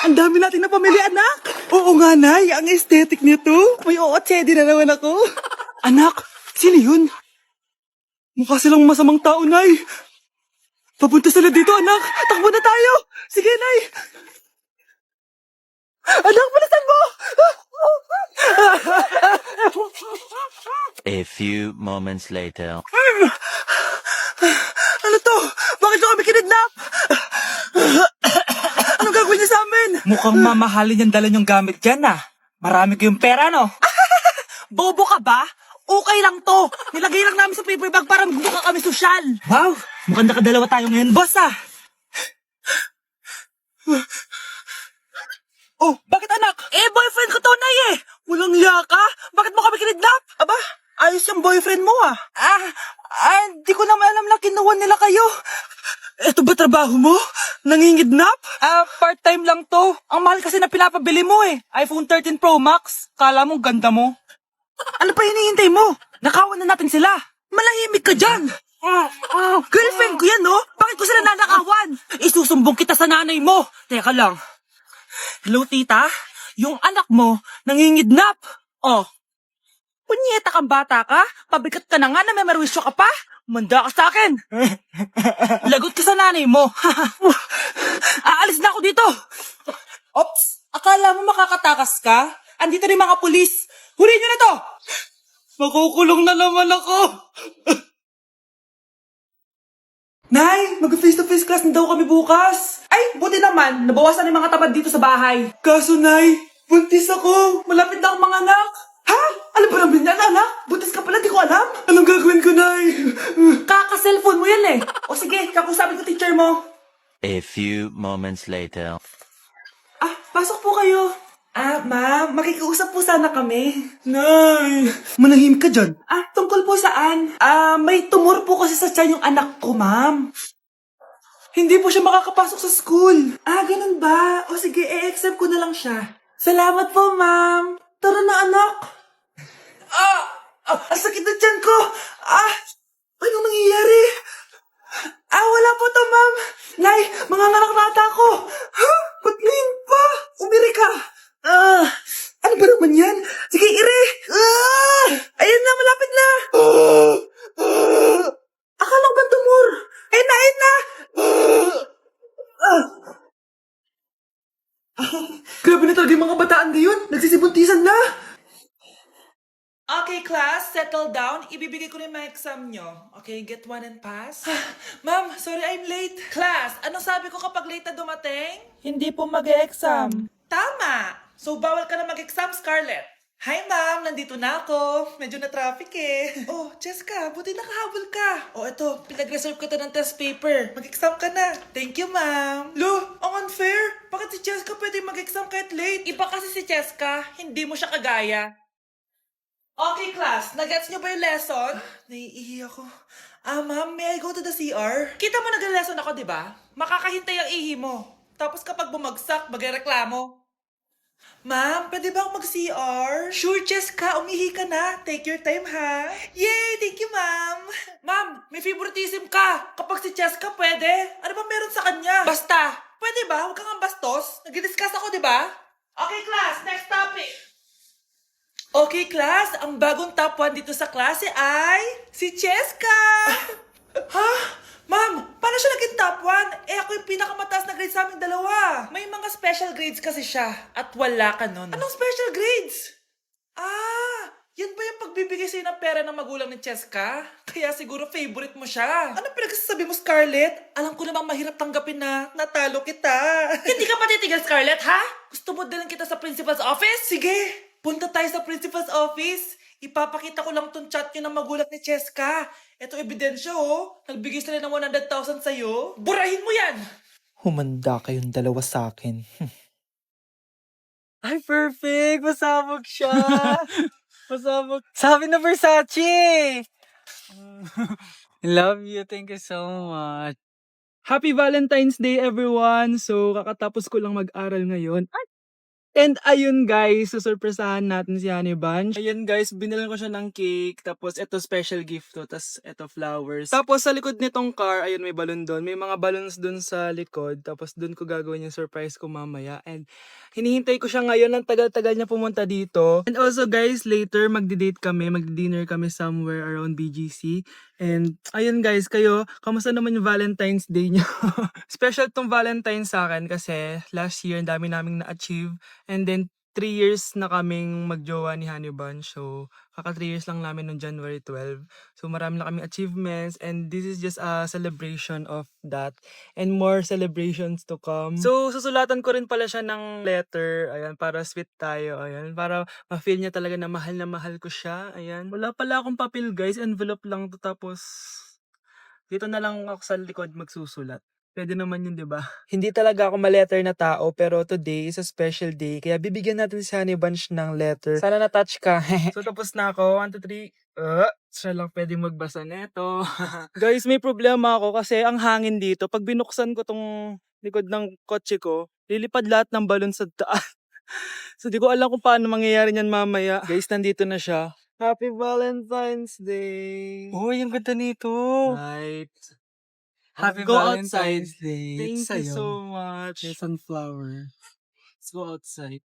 Ang dami natin na pamilya, anak. Oo nga, Nay. Ang aesthetic nito. May ootsedi na naman ako. Anak, sino yun? Mukha silang masamang tao, Nay. Papunta sila dito, anak. Takbo na tayo. Sige, Nay. Anak, palasan mo! A few moments later. Ano to? Bakit nyo kami kinidnap? Anong gagawin niya sa amin? Mukhang mamahalin yung dala niyong gamit dyan ah. Marami kayong pera, no? Bobo ka ba? Okay lang to. Nilagay lang namin sa paper bag para magbuka kami sosyal. Wow, mukhang nakadalawa tayo ngayon, boss ah. Oh, bakit anak? Boyfriend ko to, Nay eh. Walang hiya ka? Bakit mo kami kinidnap? Aba, ayos yung boyfriend mo ah. Di ko naman alam na kinuha nila kayo. Eto ba trabaho mo? Nangingidnap? Part-time lang to. Ang mahal kasi na pinapabili mo eh. iPhone 13 Pro Max. Kala mo ganda mo. Ano pa hinihintay mo? Nakawan na natin sila. Malahimik ka dyan. Girlfriend ko yan, no? Bakit ko sila nanakawan? Isusumbong kita sa nanay mo. Teka lang. Hello, tita? Yung anak mo, nangingidnap. Oh. Punyeta kang bata ka? Pabigat ka na nga na may merwisyo ka pa? Manda ka sa akin. Lagot ka sa nanay mo. Aalis na ako dito. Ops, akala mo makakatakas ka? Andito rin mga pulis. Huli nyo na to! Makukulong na naman ako. Nay, mag-face-to-face class na daw kami bukas. Ay, buti naman. Nabawasan yung mga tamad dito sa bahay. Kaso, Nay, buntis ako. Malapit na akong mga anak. Ha? Alam ba namin yan, anak? Buntis ka pala, di ko alam. Anong gagawin ko, Nay? Kaka-cellphone mo yan eh. O sige, kakusapin ko teacher mo. A few moments later. Pasok po kayo. Ma'am, makikiusap po sana kami. Nay! Manahim ka dyan. Tungkol po saan? May tumor po kasi sa tiyan yung anak ko, ma'am. Hindi po siya makakapasok sa school. Ganun ba? O sige, i-exempt ko na lang siya. Salamat po, ma'am. Tara na, anak. Ang sakit na tiyan ko. Anong nangyayari? Wala po to, ma'am. Nay, mga nata ko. Ba't ngayon pa? Umiri ka. Ano ba naman yan? Sige, ire! Ayan na, malapit na! Akala ko ba tumor? Ayun na, ayun na! Grabe na talaga yung mga bataan ngayon. Nagsisibuntisan na! Okay, class, settle down. Ibibigay ko na yung mga exam nyo. Okay, get one and pass. Ma'am, sorry I'm late. Class, anong sabi ko kapag late na dumating? Hindi po mag-e-exam. Tama! So, bawal ka na mag-exam, Scarlett. Hi, ma'am. Nandito na ako. Medyo na-traffic eh. Oh, Jessica, buti nakahabol ka. Oh, eto, pinag-reserve ka ng test paper. Mag-exam ka na. Thank you, ma'am. Lo, ang unfair. Bakit si Jessica pwede mag-exam kahit late? Iba kasi si Jessica, hindi mo siya kagaya. Okay, class. Nagets niyo ba yung lesson? Naiihi ako. Ma'am, may I go to the CR? Kita mo nag-lesson ako, di ba? Makakahintay ang ihi mo. Tapos kapag bumagsak, magreklamo. Ma'am, pwede ba akong mag-CR? Sure, Jessica. Umihi ka na. Take your time, ha? Yay! Thank you, ma'am. Ma'am, may favoritism ka. Kapag si Jessica, pwede. Ano ba meron sa kanya? Basta. Pwede ba? Huwag kang ang bastos. Nag-discuss ako, di ba? Okay, class. Next topic. Okay, class. Ang bagong top 1 dito sa klase ay si Jessica. Ha? Ma'am, paano siya naging top 1? Ako yung pinakamataas na grade sa aming dalawa. May mga special grades kasi siya at wala ka nun. Anong special grades? Yan ba yung pagbibigay sa'yo ng pera ng magulang ni Jessica? Kaya siguro favorite mo siya. Anong pinagsasabi mo, Scarlett? Alam ko namang mahirap tanggapin na natalo kita. Hindi ka patitigil, Scarlett, ha? Gusto mo dalhin kita sa principal's office? Sige, punta tayo sa principal's office. Ipapakita ko lang tong chat nyo ng magulang ni Jessica. Ito ebidensya, oh. Nagbigay sila ng 100,000 sa'yo. Burahin mo yan! Humanda kayong dalawa sa akin. Ay, perfect! Masabog siya! Masabog. Sabi na Versace! Love you. Thank you so much. Happy Valentine's Day, everyone! So, kakatapos ko lang mag-aral ngayon. Ay! And ayun guys, susurpresahan natin si Honey Bunch. Ayun guys, binilan ko siya ng cake. Tapos ito special gift to. Tapos ito flowers. Tapos sa likod nitong car, ayun may balon doon. May mga balloons doon sa likod. Tapos doon ko gagawin yung surprise ko mamaya. And hinihintay ko siya ngayon. Ang tagal-tagal niya pumunta dito. And also guys, later magdi-date kami. Magdi-dinner kami somewhere around BGC. And ayun guys, kayo, kamusta naman yung Valentine's Day niyo? Special tong Valentine's sa akin kasi last year ang dami naming na-achieve. And then 3 years na kaming magjowa ni Honey Bunch. So kaka 3 years lang namin noong January 12. So marami na kaming achievements and this is just a celebration of that and more celebrations to come. So susulatan ko rin pala siya ng letter. Ayan, para sweet tayo. Ayan, para ma-feel niya talaga na mahal ko siya. Ayan. Wala pala akong papel guys, envelope lang to, tapos dito na lang ako sa likod magsusulat. Pwede naman yun, di ba? Hindi talaga ako ma-letter na tao, pero today is a special day. Kaya bibigyan natin si Honey Bunch ng letter. Sana na-touch ka. So tapos na ako. 1, 2, 3. Siya lang pwede magbasa neto. Guys, may problema ako kasi ang hangin dito. Pag binuksan ko tong likod ng kotse ko, lilipad lahat ng balon sa taas. So di ko alam kung paano mangyayari niyan mamaya. Guys, nandito na siya. Happy Valentine's Day! Oh, yung ganda nito. Right. Happy Go Valentine's outside. Day. Thank Sa'yo. you so much. May sunflower. Let's go outside.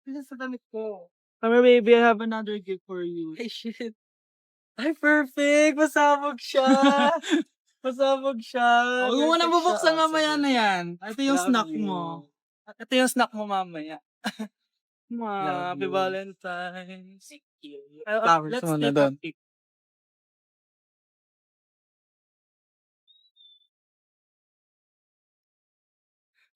Pila sa damit ko. Come baby, I have another gift for you. Hey, shit. Ay, perfect! Pasabog siya! Pasabog siya! Huwag mo na Perfect bubuksan siya. mamaya Sige. na yan. Ito yung Love snack you. mo. Ito yung snack mo mamaya. Love Happy you. Valentine's. Flowers Let's muna take doon. a pic.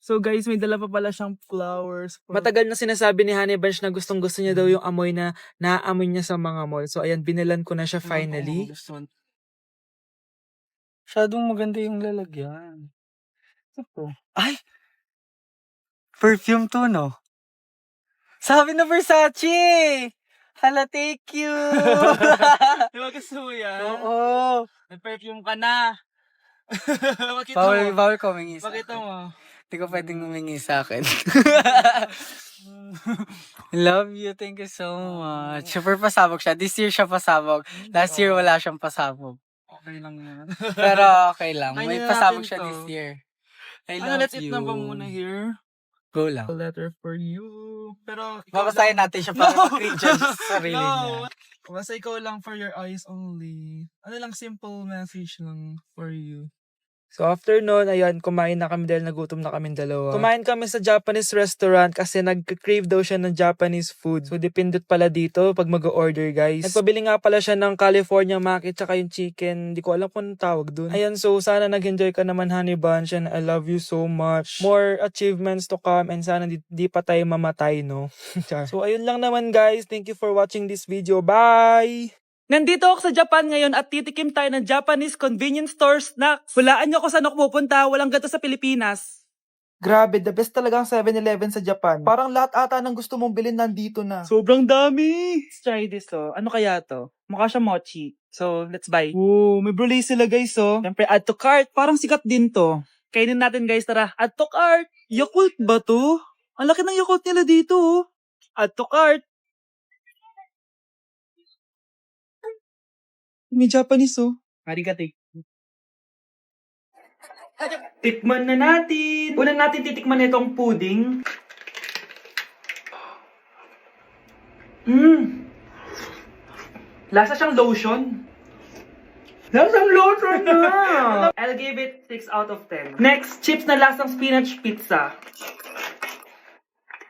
So guys, may dala pa pala siyang flowers. Matagal na sinasabi ni Honey Bunch na gustong gusto niya daw yung amoy na naaamoy niya sa mga mall. So ayan, binilan ko na siya finally. Masyadong maganda yung lalagyan. Ito. Ay! Perfume to, no? Sabi na Versace! Hala, thank you! Di ba gusto mo yan? Oo. May perfume ka na. Pakita Bawal, mo. bawal ko humingi sa Pakita akin. mo. Hindi ko pwedeng humingi sa akin. Love you. Thank you so much. Super pasabog siya. This year siya pasabog. Last year wala siyang pasabog. Okay lang yan. Pero okay lang. Kainin May na pasabog natin siya to. this year. I Ano, love let's you. eat na ba muna here? Go lang. A letter for you. Pero Babasahin natin siya para mag-cringe sa sarili niya. Basta ikaw lang for your eyes only. Ano lang, simple message lang for you. So after nun, ayan, kumain na kami dahil nagutom na kami dalawa. Kumain kami sa Japanese restaurant kasi nag-crave daw siya ng Japanese food. So dependent pala dito pag mag-order guys. Nagpabili nga pala siya ng California Maki tsaka yung chicken. Hindi ko alam kung anong tawag dun. Ayan, so sana nag-enjoy ka naman Honey Bunch and I love you so much. More achievements to come and sana di pa tayo mamatay, no? So ayun lang naman guys. Thank you for watching this video. Bye! Nandito ako sa Japan ngayon at titikim tayo ng Japanese convenience store snacks. Hulaan niyo kung saan ako pupunta, walang ganito sa Pilipinas. Grabe, the best talaga ang 7-Eleven sa Japan. Parang lahat ata ng gusto mong bilhin nandito na. Sobrang dami! Let's try this, oh. Ano kaya to? Mukha siya mochi. So, let's buy. Oh, may brulay sila guys, oh. Siyempre, add to cart. Parang sikat din to. Kainin natin guys, tara. Add to cart. Yakult ba to? Ang laki ng Yakult nila dito, oh. Add to cart. May Japanese, oh. Arigato. Tikman na natin. Una natin titikman itong pudding. Lasa siyang lotion. Lasang lotion na! I'll give it 6 out of 10. Next, chips na lasang spinach pizza.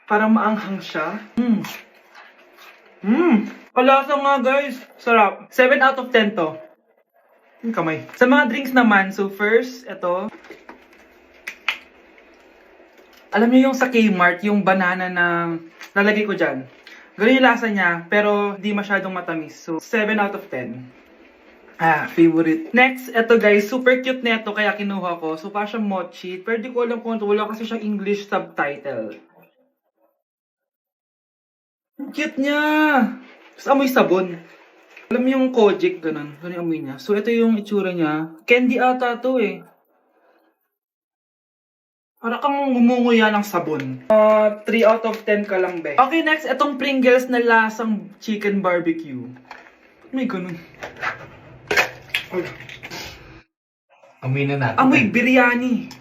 Parang maanghang siya. Kalasa nga guys. Sarap. 7 out of 10 to. Yung kamay. Sa mga drinks naman, so first, ito. Alam niyo yung sa Kmart, yung banana na nalagay ko dyan. Ganun yung lasa niya, pero di masyadong matamis. So, 7 out of 10. Favorite. Next, ito guys, super cute na ito, kaya kinuha ko. So, parang siyang mochi. Pero di ko alam kung ito. Wala kasi siyang English subtitle. Ang cute niya! Tapos amoy sabon. Alam mo yung Kojic, ganun. Ganun yung amoy niya. So, ito yung itsura niya. Candy ata to eh. Para kang ngumunguya ng sabon. 3 out of 10 ka lang, be. Okay, next, itong Pringles na lasang chicken barbecue. May ganun. Aminin natin. Amoy biryani.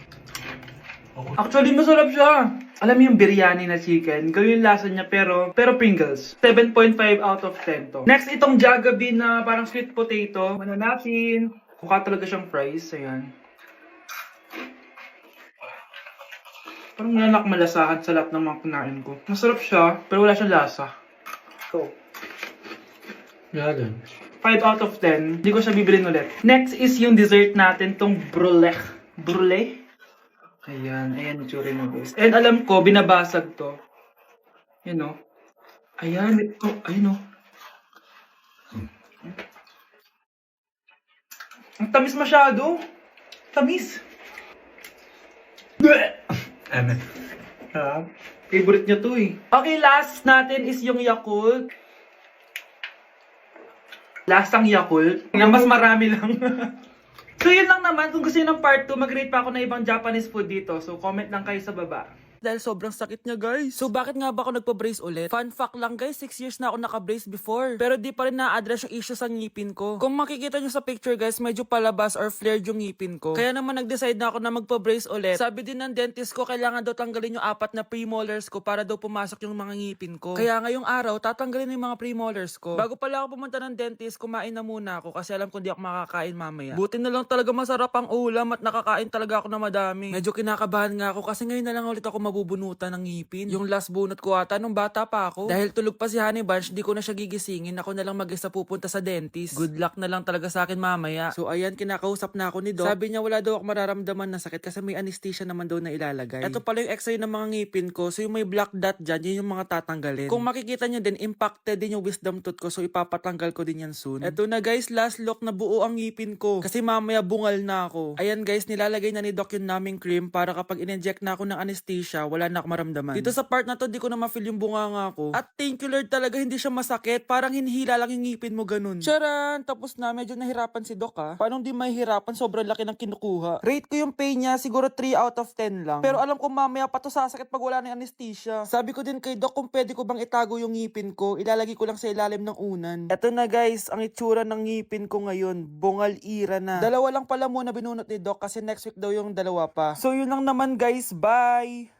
Actually, masarap siya. Alam mo yung biryani na chicken? Ganun yung lasa niya, pero Pringles. 7.5 out of 10 to. Next, itong Jollibee na parang sweet potato. Ano natin? Mukha talaga siyang fries. Ayan. Parang nanak malasahan sa lahat ng mga kinain ko. Masarap siya, pero wala siyang lasa. Go. Yan. 5 out of 10. Hindi ko siya bibilin ulit. Next is yung dessert natin, tong brulee. Brulee? Ayan, ayan yung tsura mo, guys. And alam ko, binabasag to. Yan o. Ayan, ito. Ayun o. Ang tamis masyado. Tamis. Amen. Favorite niya to eh. Okay, last natin is yung Yakult. Lasang Yakult. Nga mas marami lang. So yun lang naman. Kung gusto nyo ng part 2, mag-rate pa ako ng ibang Japanese food dito. So comment lang kayo sa baba. Dahil sobrang sakit niya, guys. So bakit nga ba ako nagpa-brace ulit? Fun fact lang, guys, 6 years na ako naka-brace before. Pero di pa rin na-address yung issue sa ngipin ko. Kung makikita nyo sa picture, guys, medyo palabas or flared yung ngipin ko. Kaya naman nag-decide na ako na magpa-brace ulit. Sabi din ng dentist ko, kailangan daw tanggalin yung 4 na premolars ko para daw pumasok yung mga ngipin ko. Kaya ngayong araw, tatanggalin yung mga premolars ko. Bago pala ako pumunta ng dentist, kumain na muna ako kasi alam ko di ako makakain mamaya. Buti na lang talaga masarap ang ulam at nakakain talaga ako na madami. Medyo kinakabahan nga ako kasi ngayon na lang ulit ako mabubunutan ng ngipin. Yung last bunot ko ata nung bata pa ako. Dahil tulog pa si Honey Bunch, di ko na siya gigisingin. Ako na lang mag-isa pupunta sa dentist. Good luck na lang talaga sa akin mamaya. So ayan, kinakausap na ako ni Doc. Sabi niya wala daw ako mararamdaman na sakit kasi may anesthesia naman daw na ilalagay. Ito pala yung x-ray ng mga ngipin ko. So yung may black dot dyan, yun yung mga tatanggalin. Kung makikita niyo din, impacted din yung wisdom tooth ko. So ipapatanggal ko din yan soon. Eto na guys, last look na buo ang ngipin ko. Kasi mamaya bungal na ako. Ayan guys, nilalagay na ni Doc yung naming cream para kapag in-inject na ako ng anesthesia, wala na ako maramdaman. Dito sa part na to, di ko na ma-feel yung bunganga ko. At thank you Lord talaga, hindi siya masakit. Parang hinihila lang yung ngipin mo ganun. Charan! Tapos na, medyo nahirapan si Doc ha. Paano di mahihirapan? Sobrang laki ng kinukuha. Rate ko yung pain niya, siguro 3 out of 10 lang. Pero alam ko mamaya pa to sasakit pag wala na yung anesthesia. Sabi ko din kay Doc kung pwede ko bang itago yung ngipin ko, ilalagay ko lang sa ilalim ng unan. Eto na guys, ang itsura ng ngipin ko ngayon. Bungal ira na. Dalawa lang pala muna binunot ni Doc kasi next week daw yung dalawa pa. So yun lang naman guys, bye!